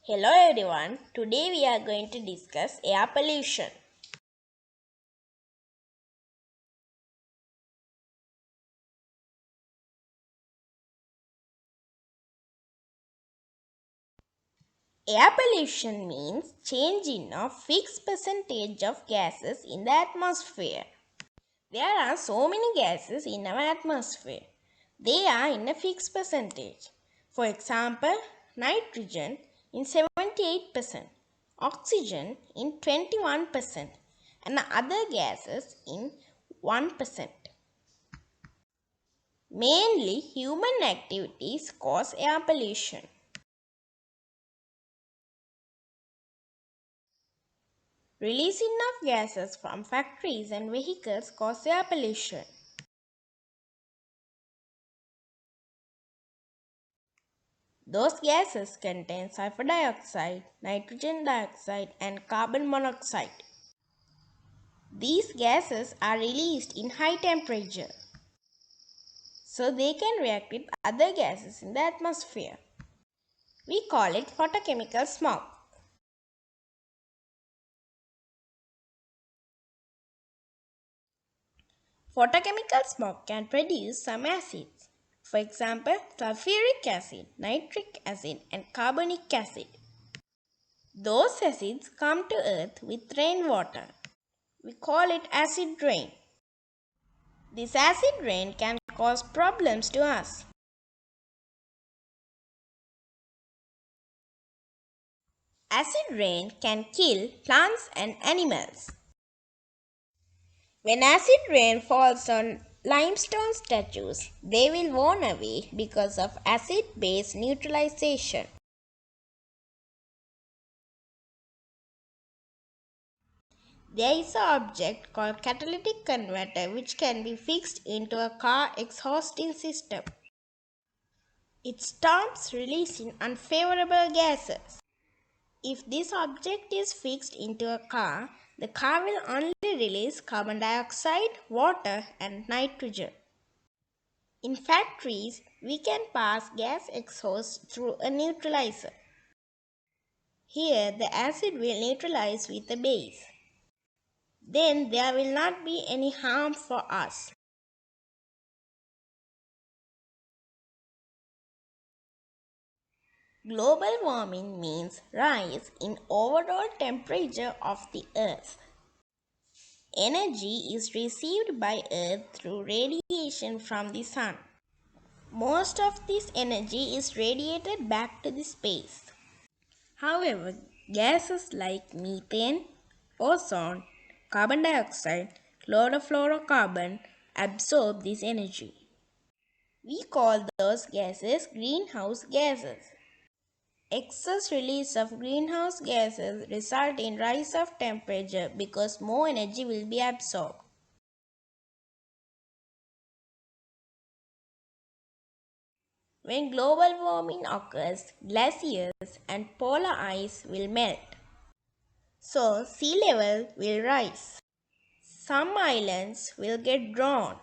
Hello everyone, today we are going to discuss air pollution. Air pollution means change in a fixed percentage of gases in the atmosphere. There are so many gases in our atmosphere. They are in a fixed percentage. For example, nitrogen in 78%, oxygen in 21%, and other gases in 1%. Mainly human activities cause air pollution. Releasing of gases from factories and vehicles cause air pollution. Those gases contain sulfur dioxide, nitrogen dioxide, and carbon monoxide. These gases are released in high temperature, so they can react with other gases in the atmosphere. We call it photochemical smog. Photochemical smog can produce some acids. For example, sulfuric acid, nitric acid, and carbonic acid. Those acids come to earth with rainwater. We call it acid rain. This acid rain can cause problems to us. Acid rain can kill plants and animals. When acid rain falls on limestone statues, they will worn away because of acid-base neutralization. There is an object called catalytic converter which can be fixed into a car exhausting system. It stops releasing unfavorable gases. If this object is fixed into a car will only release carbon dioxide, water, and nitrogen. In factories, we can pass gas exhaust through a neutralizer. Here, the acid will neutralize with a base. Then there will not be any harm for us. Global warming means rise in overall temperature of the earth. Energy is received by earth through radiation from the sun. Most of this energy is radiated back to the space. However, gases like methane, ozone, carbon dioxide, chlorofluorocarbon absorb this energy. We call those gases greenhouse gases. Excess release of greenhouse gases result in rise of temperature because more energy will be absorbed. When global warming occurs, glaciers and polar ice will melt. So sea level will rise. Some islands will get drowned.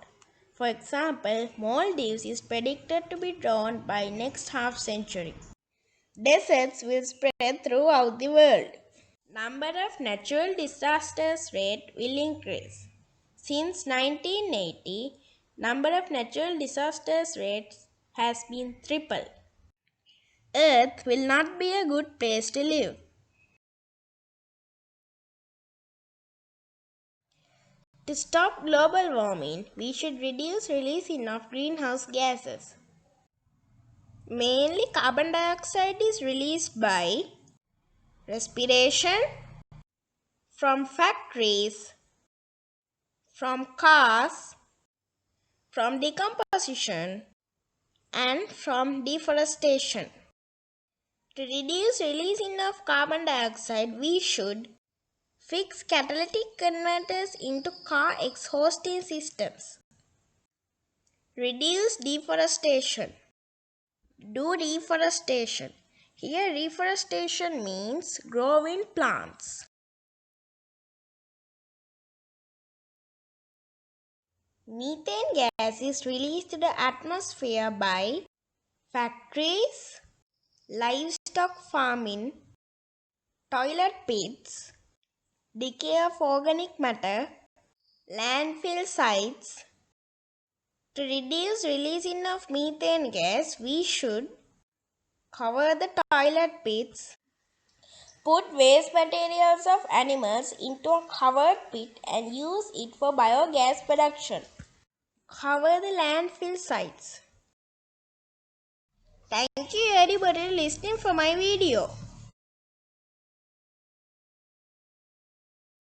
For example, Maldives is predicted to be drowned by next half century. Deserts will spread throughout the world. Number of natural disasters rate will increase. Since 1980, number of natural disasters rates has been tripled. Earth will not be a good place to live. To stop global warming, we should reduce releasing of greenhouse gases. Mainly carbon dioxide is released by respiration, from factories, from cars, from decomposition, and from deforestation. To reduce releasing of carbon dioxide, we should fix catalytic converters into car exhausting systems. Reduce deforestation. Do reforestation. Here reforestation means growing plants. Methane gas is released to the atmosphere by factories, livestock farming, toilet pits, decay of organic matter, landfill sites. To reduce releasing of methane gas, we should cover the toilet pits, put waste materials of animals into a covered pit and use it for biogas production. Cover the landfill sites. Thank you everybody listening for my video.